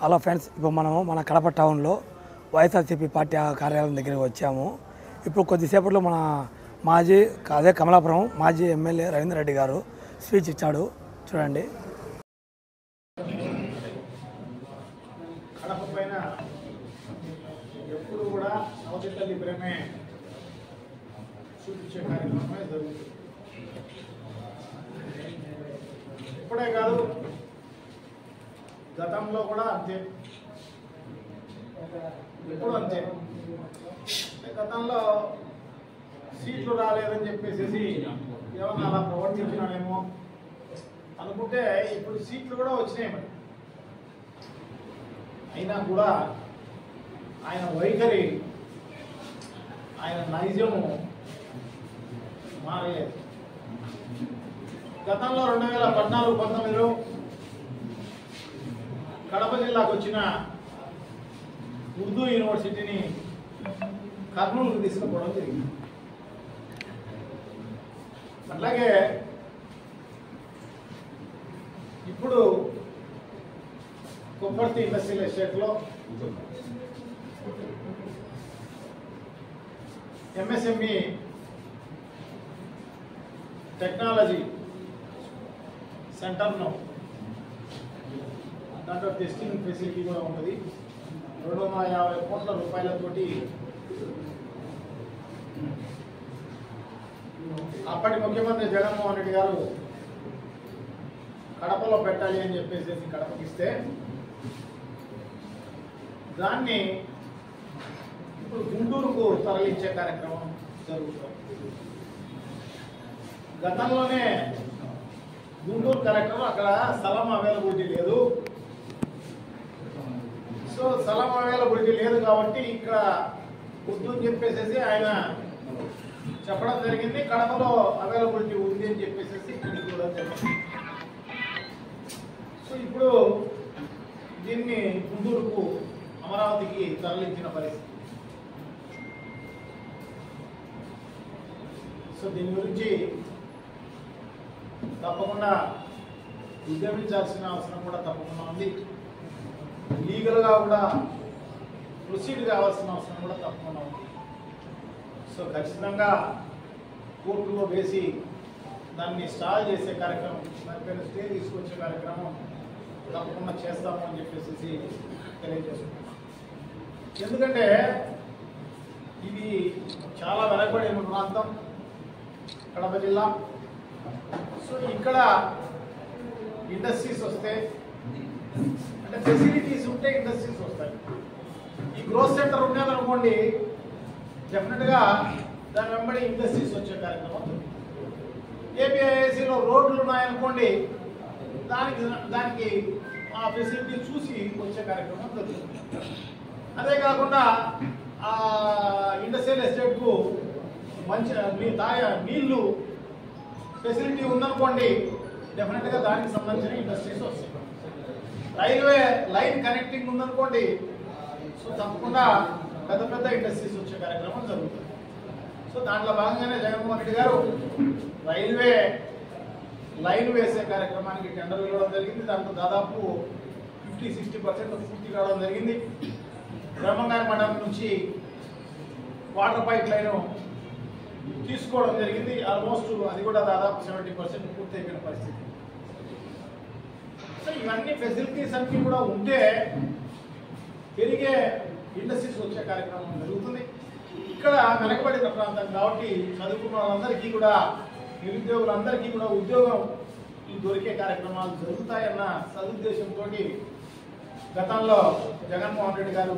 Hello friends, ఇప్పుడు మనము మన కడప టౌన్లో వైఎస్ఆర్సీపీ పార్టీ కార్యాలయం దగ్గరికి వచ్చాము. ఇప్పుడు కొద్దిసేపట్లో మన కమలాపురం మాజీ ఎమ్మెల్యే రవీంద్ర రెడ్డి గారు స్పీచ్ ఇచ్చాడు. చూడండి. కడప పైన ఎప్పుడు కూడా అవతలి ప్రేమే చూపించే కార్యక్రమమే జరుగుతుంది. ఇప్పుడే కాదు, గతంలో కూడా అంతే, ఇప్పుడు అంతే. గతంలో సీట్లు రాలేదని చెప్పేసి ఏమన్నా అలా ప్రవర్తించినాడేమో అనుకుంటే ఇప్పుడు సీట్లు కూడా వచ్చినాయి. మరి అయినా కూడా ఆయన వైఖరి, ఆయన నైజము మారలేదు. గతంలో 2014-19లో కడప జిల్లాకు వచ్చిన ఉర్దూ యూనివర్సిటీని కర్నూలుకు తీసుకుపోవడం జరిగింది. అట్లాగే ఇప్పుడు కొప్పర్తి ఇండస్ట్రియల్ ఎస్టేట్లో ఎంఎస్ఎంఈ టెక్నాలజీ సెంటర్ను, దాంట్లో టెస్టింగ్ ఫెసిలిటీ కూడా ఉంటుంది. 250 కోట్ల రూపాయలతోటి అప్పటి ముఖ్యమంత్రి జగన్మోహన్ రెడ్డి గారు కడపలో పెట్టాలి అని చెప్పేసి కడపకి ఇస్తే దాన్ని ఇప్పుడు గుంటూరుకు తరలించే కార్యక్రమం జరుగుతుంది. గతంలోనే గుంటూరు కలెక్టర్ అక్కడ స్థలం అవైలబిలిటీ లేదు, సో స్థలం అవైలబిలిటీ లేదు కాబట్టి ఇక్కడ వద్దు అని చెప్పేసి ఆయన చెప్పడం జరిగింది. కడపలో అవైలబిలిటీ ఉంది అని చెప్పేసి ఇక్కడికి కూడా జరిగింది. సో ఇప్పుడు దీన్ని గుంటూరుకు, అమరావతికి తరలించిన పరిస్థితి. సో దీని గురించి తప్పకుండా ఉద్యమించాల్సిన అవసరం కూడా తప్పకుండా ఉంది. లీగల్గా కూడా ప్రొసీడ్ కావాల్సిన అవసరం కూడా తప్పకుండా ఉంది. సో ఖచ్చితంగా కోర్టులో వేసి దాన్ని స్టాల్ చేసే కార్యక్రమం, దానిపైన స్టే తీసుకొచ్చే కార్యక్రమం తప్పకుండా చేస్తాము అని చెప్పేసి తెలియజేస్తున్నాం. ఎందుకంటే ఇది చాలా వెనకబడిన ప్రాంతం కడప జిల్లా. సో ఇక్కడ ఇండస్ట్రీస్ వస్తే, అంటే ఫెసిలిటీస్ ఉంటే ఇండస్ట్రీస్ వస్తాయి. ఈ గ్రోత్ సెంటర్ ఉండేదనుకోండి, డెఫినెట్గా దాని వెంబడి ఇండస్ట్రీస్ వచ్చే కార్యక్రమం. ఏపీఐఐసిలో రోడ్లు ఉన్నాయనుకోండి, దానికి ఆ ఫెసిలిటీ చూసి వచ్చే కార్యక్రమం జరుగుతుంది. అదే కాకుండా ఆ ఇండస్ట్రియల్ ఎస్టేట్కు మంచి నీళ్లు ఫెసిలిటీ ఉందనుకోండి, డెఫినెట్గా దానికి సంబంధించిన ఇండస్ట్రీస్ వస్తాయి. రైల్వే లైన్ కనెక్టింగ్ ఉందనుకోండి, సో తప్పకుండా పెద్ద పెద్ద ఇండస్ట్రీస్ వచ్చే కార్యక్రమం జరుగుతుంది. సో దాంట్లో భాగంగానే జగన్మోహన్ రెడ్డి గారు రైల్వే లైన్ వేసే కార్యక్రమానికి టెండర్లు ఇవ్వడం జరిగింది. దాంట్లో దాదాపు 50-60% పూర్తి కావడం జరిగింది. బ్రహ్మంగారి మండలం నుంచి వాటర్ పైప్ లైన్ తీసుకోవడం జరిగింది. ఆల్మోస్ట్ అది కూడా దాదాపు 70% పూర్తి అయిపోయిన పరిస్థితి. సో ఇవన్నీ ఫెసిలిటీస్ అన్నీ కూడా ఉంటే పెరిగే ఇండస్ట్రీస్ వచ్చే కార్యక్రమం జరుగుతుంది. ఇక్కడ వెనకబడిన ప్రాంతం కాబట్టి చదువుకున్న వాళ్ళందరికీ కూడా, నిరుద్యోగులందరికీ కూడా ఉద్యోగం దొరికే కార్యక్రమాలు జరుగుతాయన్న సదుద్దేశంతో గతంలో జగన్మోహన్ రెడ్డి గారు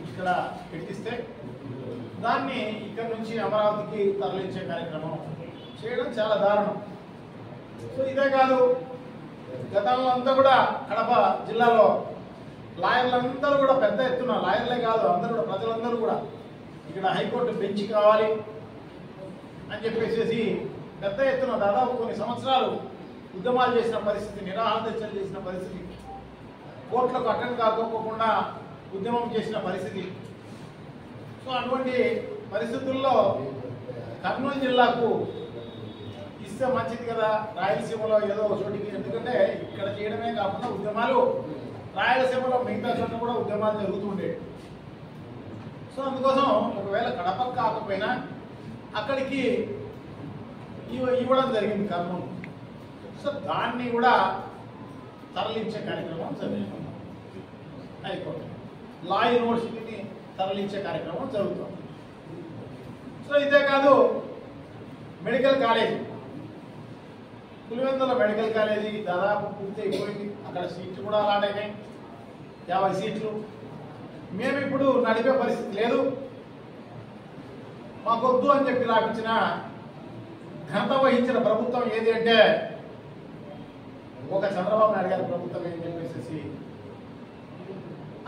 ఇక్కడ పెట్టిస్తే దాన్ని ఇక్కడ నుంచి అమరావతికి తరలించే కార్యక్రమం చేయడం చాలా దారుణం. సో ఇదే కాదు, గతంలో అంతా కూడా కడప జిల్లాలో లాయర్లందరూ కూడా పెద్ద ఎత్తున, లాయర్లే కాదు అందరూ కూడా, ప్రజలందరూ కూడా ఇక్కడ హైకోర్టు బెంచ్ కావాలి అని చెప్పేసి పెద్ద ఎత్తున దాదాపు కొన్ని సంవత్సరాలు ఉద్యమాలు చేసిన పరిస్థితి, నిరాహార దీక్షలు చేసిన పరిస్థితి, కోర్టులకు అటెండ్ కాకపోకుండా ఉద్యమం చేసిన పరిస్థితి. సో అటువంటి పరిస్థితుల్లో కర్నూలు జిల్లాకు ఇస్తే మంచిది కదా, రాయలసీమలో ఏదో చోటికి. ఎందుకంటే ఇక్కడ చేయడమే కాకుండా ఉద్యమాలు రాయలసీమలో మిగతా చోట్ల కూడా ఉద్యమాలు జరుగుతుండేవి. సో అందుకోసం ఒకవేళ కడప కాకపోయినా అక్కడికి ఇవ్వడం జరిగింది కర్నూలు. సో దాన్ని కూడా తరలించే కార్యక్రమం జరిగింది. హైకోర్టు లా యూనివర్సిటీని తరలించే కార్యక్రమం జరుగుతుంది. సో ఇదే కాదు, medical college Pulivendula medical college దాదాపు పూర్తి అయిపోయింది. అక్కడ సీట్లు కూడా అలాట్ అయినాయి, 50 సీట్లు. మేము ఇప్పుడు నడిపే పరిస్థితి లేదు, మాకొద్దు అని చెప్పి రాపించిన ఘనత వహించిన ప్రభుత్వం ఏది అంటే ఒక చంద్రబాబు నాయుడు గారి ప్రభుత్వం ఏం చెప్పేసి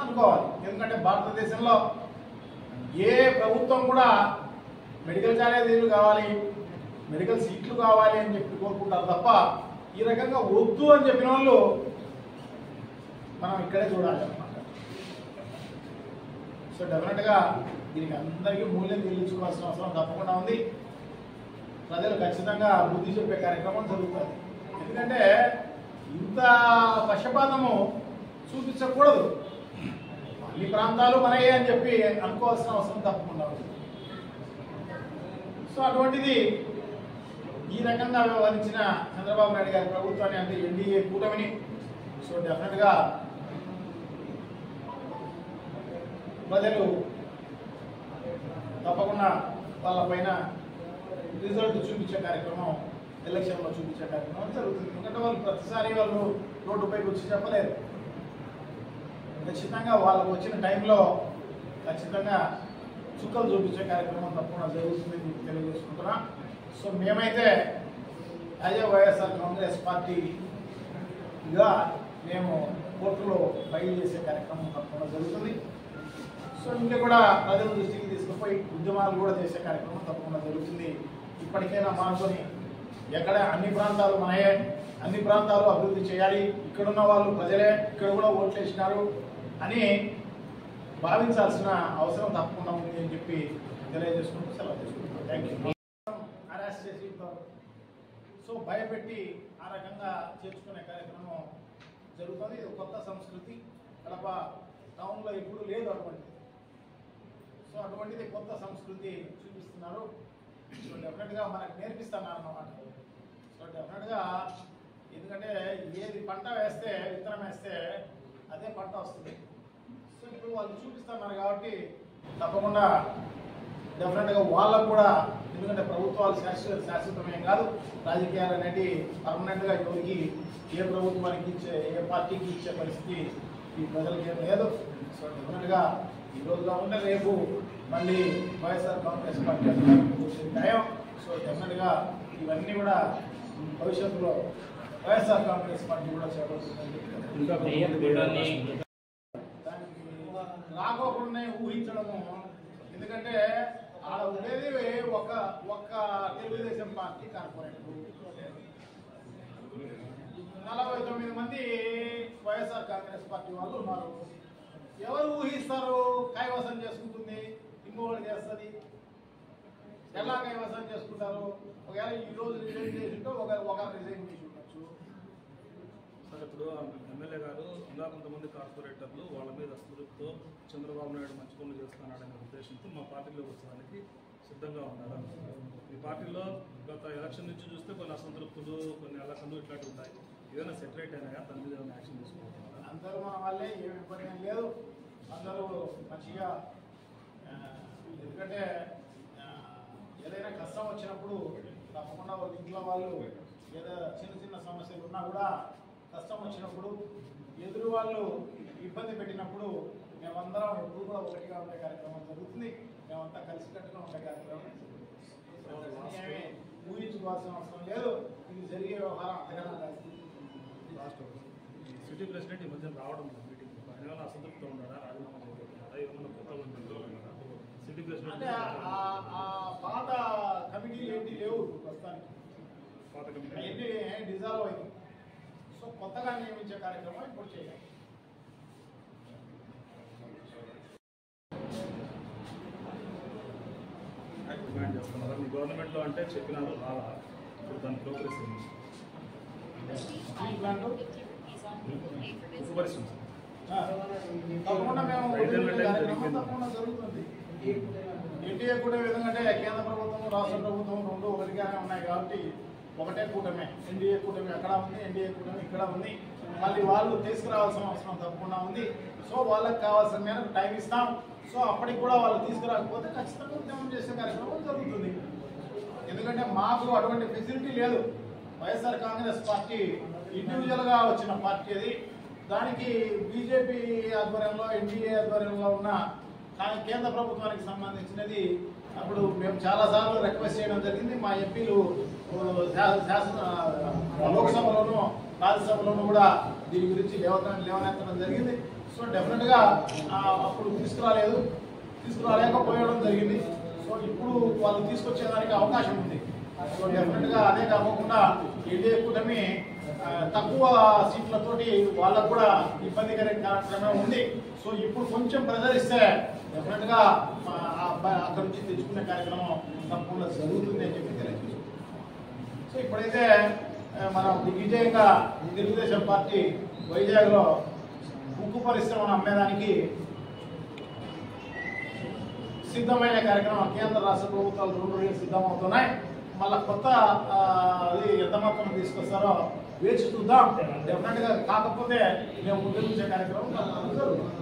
అనుకోవాలి. ఎందుకంటే భారతదేశంలో ఏ ప్రభుత్వం కూడా మెడికల్ కాలేజీలు కావాలి, మెడికల్ సీట్లు కావాలి అని చెప్పి కోరుకుంటారు తప్ప ఈ రకంగా వద్దు అని చెప్పిన వాళ్ళు మనం ఇక్కడే చూడాలి అన్నమాట. సో డెఫినెట్గా దీనికి అందరికీ మూల్యం చెల్లించుకోవాల్సిన అవసరం తప్పకుండా ఉంది. ప్రజలు ఖచ్చితంగా బుద్ధి చెప్పే కార్యక్రమం జరుగుతుంది. ఎందుకంటే ఇంత పక్షపాతము చూపించకూడదు. అన్ని ప్రాంతాలు మనయే అని చెప్పి అనుకోవాల్సిన అవసరం తప్పకుండా ఉంది. సో అటువంటిది ఈ రకంగా వ్యవహరించిన చంద్రబాబు నాయుడు గారి ప్రభుత్వాన్ని, అంటే ఎన్డీఏ కూటమిని, సో డెఫినెట్గా ప్రజలు తప్పకుండా వాళ్ళపైన రిజల్ట్ చూపించే కార్యక్రమం, ఎలక్షన్లో చూపించే కార్యక్రమం జరుగుతుంది. ఎందుకంటే వాళ్ళు ప్రతిసారి వాళ్ళు రోడ్డుపైకి వచ్చి చెప్పలేరు. ఖచ్చితంగా వాళ్ళకు వచ్చిన టైంలో ఖచ్చితంగా చుక్కలు చూపించే కార్యక్రమం తప్పకుండా జరుగుతుందని మీకు తెలియజేసుకుంటున్నా. సో మేమైతే అదే వైఎస్ఆర్ కాంగ్రెస్ పార్టీగా మేము కోర్టులో ఫైల్ చేసే కార్యక్రమం తప్పకుండా జరుగుతుంది. సో ఇంకా కూడా ప్రజల దృష్టికి తీసుకుపోయి ఉద్యమాలు కూడా చేసే కార్యక్రమం తప్పకుండా జరుగుతుంది. ఇప్పటికైనా మానుకొని ఎక్కడ అన్ని ప్రాంతాలు మనయే, అన్ని ప్రాంతాలు అభివృద్ధి చేయాలి, ఇక్కడున్న వాళ్ళు ప్రజలే, ఇక్కడ కూడా ఓట్లు వేసినారు అని భావించాల్సిన అవసరం తప్పకుండా ఉంది అని చెప్పి తెలియజేసుకుంటూ సెలవు తీసుకుంటాం. Thank you. అరెస్ట్ చేసి సో భయపెట్టి ఆ రకంగా చేర్చుకునే కార్యక్రమం జరుగుతుంది. ఇది కొత్త సంస్కృతి, కడప టౌన్లో ఎప్పుడు లేదు అటువంటిది. సో అటువంటిది కొత్త సంస్కృతి చూపిస్తున్నారు. సో డెఫినెట్గా మనకు నేర్పిస్తున్నారు అన్నమాట. సో డెఫినెట్గా ఎందుకంటే ఏది పంట వేస్తే, విత్తనం వేస్తే అదే పంట వస్తుంది. సో ఇప్పుడు వాళ్ళు చూపిస్తున్నారు కాబట్టి తప్పకుండా డెఫినెట్గా వాళ్ళకు కూడా, ఎందుకంటే ప్రభుత్వాలు శాశ్వతమేం కాదు, రాజకీయాలు అనేవి పర్మనెంట్గా ఎవరికి, ఏ ప్రభుత్వానికి ఇచ్చే, ఏ పార్టీకి ఇచ్చే పరిస్థితి ఈ ప్రజలకి ఏం లేదు. సో డెఫినెట్గా ఈ రోజుగా ఉంటే రేపు మళ్ళీ వైఎస్ఆర్ కాంగ్రెస్ పార్టీ వచ్చేది ఖాయం. సో డెఫినెట్గా ఇవన్నీ కూడా భవిష్యత్తులో వైఎస్ఆర్ కాంగ్రెస్ పార్టీ కూడా చేపడుతుందని దానికి రాకోకుండా ఊహించడము. ఎందుకంటే ఆడ ఉండేది ఒక్క తెలుగుదేశం పార్టీ కార్పొరేటర్, 49 మంది వైఎస్ఆర్ కాంగ్రెస్ పార్టీ వాళ్ళు ఉన్నారు. ఎవరు ఊహిస్తారు కైవసం చేసుకుంటుంది, ఇంకోటి చేస్తుంది? ఎలా కైవసం చేసుకుంటారు? ఒకవేళ ఈ రోజు రిజైన్ చేసి ఉంటే ఒకరు రిజైన్ చేసి ఉండొచ్చు. సార్ ఇప్పుడు ఎమ్మెల్యే గారు ఇంకా కొంతమంది కార్పొరేటర్లు వాళ్ళ మీద అసంతృప్తితో చంద్రబాబు నాయుడు మంచి పనులు చేస్తున్నాడనే ఉద్దేశంతో మా పార్టీలోకి వచ్చడానికి సిద్ధంగా ఉన్నారు. ఈ పార్టీలో గత ఎలక్షన్ నుంచి చూస్తే కొన్ని అసంతృప్తులు, కొన్ని ఎలక్షన్లు ఇట్లాంటివి ఉంటాయి. ఏదైనా సెటరేట్ అయినాయా, దాని మీద ఏమైనా యాక్షన్ తీసుకుంటున్నారా? అందరూ మన వాళ్ళే, ఏమి ఇబ్బంది లేదు. అందరూ మంచిగా, ఎందుకంటే ఏదైనా కష్టం వచ్చినప్పుడు తప్పకుండా వాళ్ళ ఇంట్లో వాళ్ళు ఏదో చిన్న సమస్యలు ఉన్నా కూడా కష్టం వచ్చినప్పుడు ఎదురు వాళ్ళు ఇబ్బంది పెట్టినప్పుడు మేమందరం ఎప్పుడు కూడా ఒకటిగా ఉండే కార్యక్రమం జరుగుతుంది. మేమంతా కలిసికట్టుగా ఉండే కార్యక్రమం ఏమీ ఊహించుకోవాల్సిన అవసరం లేదు. ఇది జరిగే వ్యవహారం అంతకన్నా కాదు. సిటీ ప్రెసిడెంట్ ఈ మధ్య రావడం మీటింగ్ ఏమైనా అసంతృప్తితో ఉన్నారా, రాజీనామా చేయబోతున్నారా, ఏమన్నా కొత్త ఉన్నారా? సిటీ ప్రెసిడెంట్ అంటే ఆ పాత కమిటీలు ఏంటి లేవు ప్రస్తుతానికి, పాత కమిటీ అవన్నీ డిజాల్వ్ అయింది. సో కొత్తగా నియమించే కార్యక్రమం ఇప్పుడు చేయాలి. డిమాండ్ చేస్తున్నారు. మీ గవర్నమెంట్లో అంటే చెప్పినారు రాలా, ఇప్పుడు దాని ప్రోగ్రెస్ ఏంటి? ఈ ప్లాంట్ ఉప్పు పరిశ్రమ తప్పకుండా మేము తప్పకుండా జరుగుతుంది. ఎన్డీఏ కూడా ఎందుకంటే కేంద్ర ప్రభుత్వం రాష్ట్ర ప్రభుత్వం రెండు ఒకటిగానే ఉన్నాయి కాబట్టి ఒకటే కూటమి. ఎన్డీఏ కూటమి అక్కడ ఉంది, ఎన్డీఏ కూటమి ఇక్కడ ఉంది. మళ్ళీ వాళ్ళు తీసుకురావాల్సిన అవసరం తప్పకుండా ఉంది. సో వాళ్ళకి కావాల్సిన మేరకు టైం ఇస్తాం. సో అప్పటికి కూడా వాళ్ళు తీసుకురాకపోతే ఖచ్చితంగా ఉద్యమం చేసే కార్యక్రమం జరుగుతుంది. ఎందుకంటే మాకు అటువంటి ఫెసిలిటీ లేదు. వైఎస్ఆర్ కాంగ్రెస్ పార్టీ ఇండివిజువల్గా వచ్చిన పార్టీ అది. దానికి బీజేపీ ఆధ్వర్యంలో ఎన్డీఏ ఆధ్వర్యంలో ఉన్న కానీ కేంద్ర ప్రభుత్వానికి సంబంధించినది అప్పుడు మేము చాలాసార్లు రిక్వెస్ట్ చేయడం జరిగింది. మా ఎంపీలు లోక్సభలోనూ రాజ్యసభలోనూ కూడా దీని గురించి లేవనెత్తడం జరిగింది. సో డెఫినెట్గా అప్పుడు తీసుకురాలేకపోయడం జరిగింది. సో ఇప్పుడు వాళ్ళు తీసుకొచ్చేదానికి అవకాశం ఉంది. సో డెఫినెట్గా అదే కాకుండా ఎన్డీఏ కూటమి తక్కువ సీట్లతోటి వాళ్ళకు కూడా ఇబ్బందికర కార్యక్రమం ఉంది. సో ఇప్పుడు కొంచెం ప్రెజర్ ఇస్తే డెఫినెట్గా అక్కడి నుంచి తెచ్చుకునే కార్యక్రమం తప్పకుండా జరుగుతుంది అని చెప్పి తెలియజేస్తుంది. సో ఇప్పుడైతే మనం దిగ్విజయంగా తెలుగుదేశం పార్టీ వైజాగ్లో ఉక్కు పరిశ్రమను అమ్మేదానికి సిద్ధమైన కార్యక్రమం కేంద్ర రాష్ట్ర ప్రభుత్వాలు రెండు సిద్ధమవుతున్నాయి. మళ్ళీ కొత్త అది ఎంత మాత్రం తీసుకొస్తారో వేచి చూద్దాం. డెఫినెట్గా కాకపోతే మేము ముందు నుంచే కార్యక్రమం జరుగుతుంది.